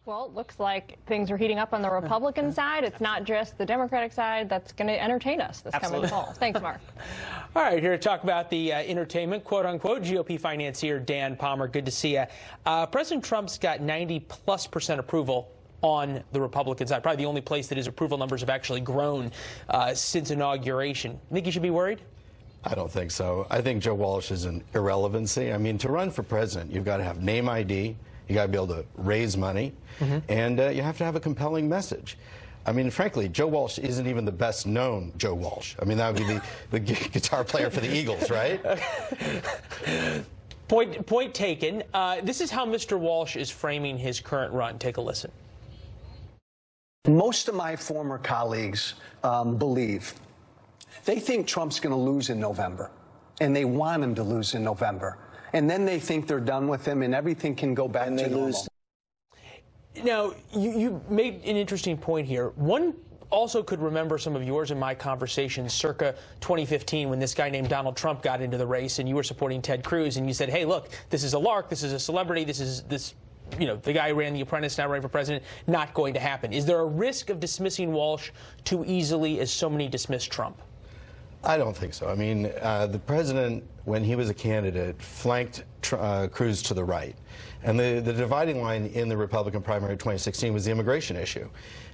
Well, it looks like things are heating up on the Republican side. It's not just the Democratic side that's going to entertain us this coming fall. Thanks, Mark. All right, here to talk about the entertainment, quote-unquote, GOP financier Dan Palmer. Good to see you. President Trump's got 90+% approval on the Republican side. Probably the only place that his approval numbers have actually grown since inauguration. Think you should be worried? I don't think so. I think Joe Walsh is an irrelevancy. I mean, to run for president, you've got to have name ID, you got to be able to raise money, and you have to have a compelling message. I mean, frankly, Joe Walsh isn't even the best known Joe Walsh. I mean, that would be the guitar player for the Eagles, right? Point taken. This is how Mr. Walsh is framing his current run. Take a listen. Most of my former colleagues believe they think Trump's going to lose in November, and they want him to lose in November. And then they think they're done with him and everything can go back to normal. Now, you made an interesting point here. One also could remember some of yours and my conversations circa 2015 when this guy named Donald Trump got into the race and you were supporting Ted Cruz and you said, hey, look, this is a lark, this is a celebrity, you know, the guy who ran The Apprentice, now running for president, not going to happen. Is there a risk of dismissing Walsh too easily as so many dismiss Trump? I don't think so. I mean, the president, when he was a candidate, flanked Cruz to the right. And the dividing line in the Republican primary of 2016 was the immigration issue.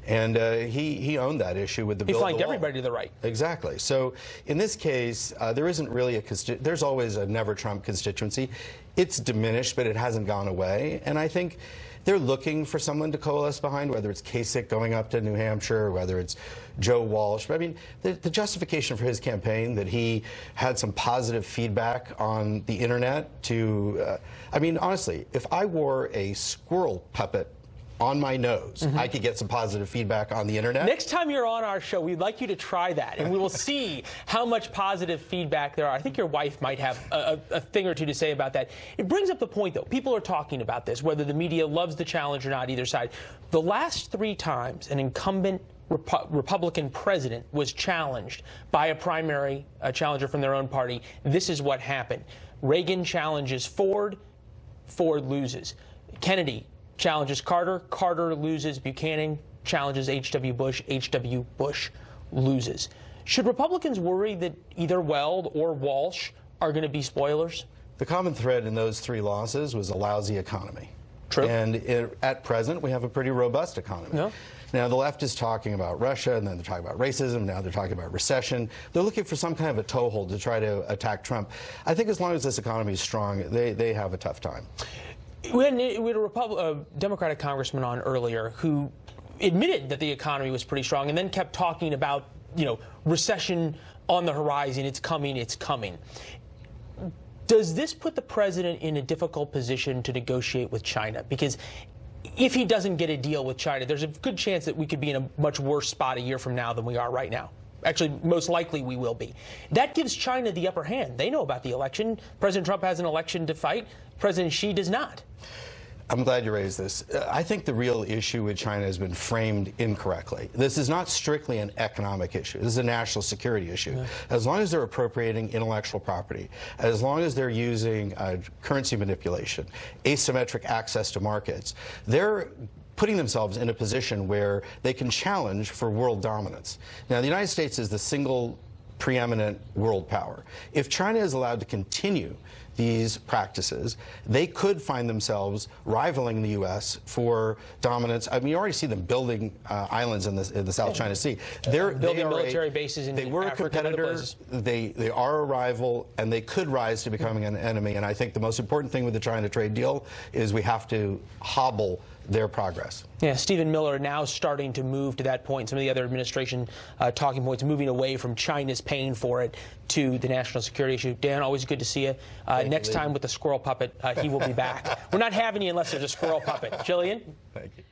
And he owned that issue with the bill. He flanked everybody to the right. Exactly. So in this case, there isn't really there's always a never Trump constituency. It's diminished, but it hasn't gone away. And I think they're looking for someone to coalesce behind, whether it's Kasich going up to New Hampshire, whether it's Joe Walsh. But I mean, the justification for his campaign that he had some positive feedback on the internet to, I mean, honestly, if I wore a squirrel puppet on my nose, I could get some positive feedback on the internet. Next time you're on our show, we'd like you to try that, and we will see how much positive feedback there are. I think your wife might have a thing or two to say about that. It brings up the point, though. People are talking about this, whether the media loves the challenge or not, either side. The last 3 times an incumbent Republican president was challenged by a primary challenger from their own party, this is what happened. Reagan challenges Ford, Ford loses. Kennedy challenges Carter, Carter loses. Buchanan challenges H.W. Bush, H.W. Bush loses. Should Republicans worry that either Weld or Walsh are going to be spoilers? The common thread in those 3 losses was a lousy economy. True. And at present, we have a pretty robust economy. Yeah. Now, the left is talking about Russia, and then they're talking about racism. Now they're talking about recession. They're looking for some kind of a toehold to try to attack Trump. I think as long as this economy is strong, they have a tough time. We had a Democratic congressman on earlier who admitted that the economy was pretty strong and then kept talking about, you know, recession on the horizon. It's coming. It's coming. Does this put the president in a difficult position to negotiate with China? Because if he doesn't get a deal with China, there's a good chance that we could be in a much worse spot a year from now than we are right now. Actually, most likely we will be. That gives China the upper hand. They know about the election. President Trump has an election to fight. President Xi does not. I'm glad you raised this. I think the real issue with China has been framed incorrectly. This is not strictly an economic issue. This is a national security issue. Yeah. As long as they're appropriating intellectual property, as long as they're using currency manipulation, asymmetric access to markets, they're putting themselves in a position where they can challenge for world dominance. Now, the United States is the single preeminent world power. If China is allowed to continue these practices, they could find themselves rivaling the U.S. for dominance. I mean, you already see them building islands in the South China Sea. They're building military bases in Africa. They were a competitor. They are a rival, and they could rise to becoming an enemy. And I think the most important thing with the China trade deal is we have to hobble their progress. Yeah, Stephen Miller now starting to move to that point. Some of the other administration talking points moving away from China's paying for it to the national security issue. Dan, always good to see you. Next time with the squirrel puppet, he will be back. We're not having you unless there's a squirrel puppet. Jillian? Thank you.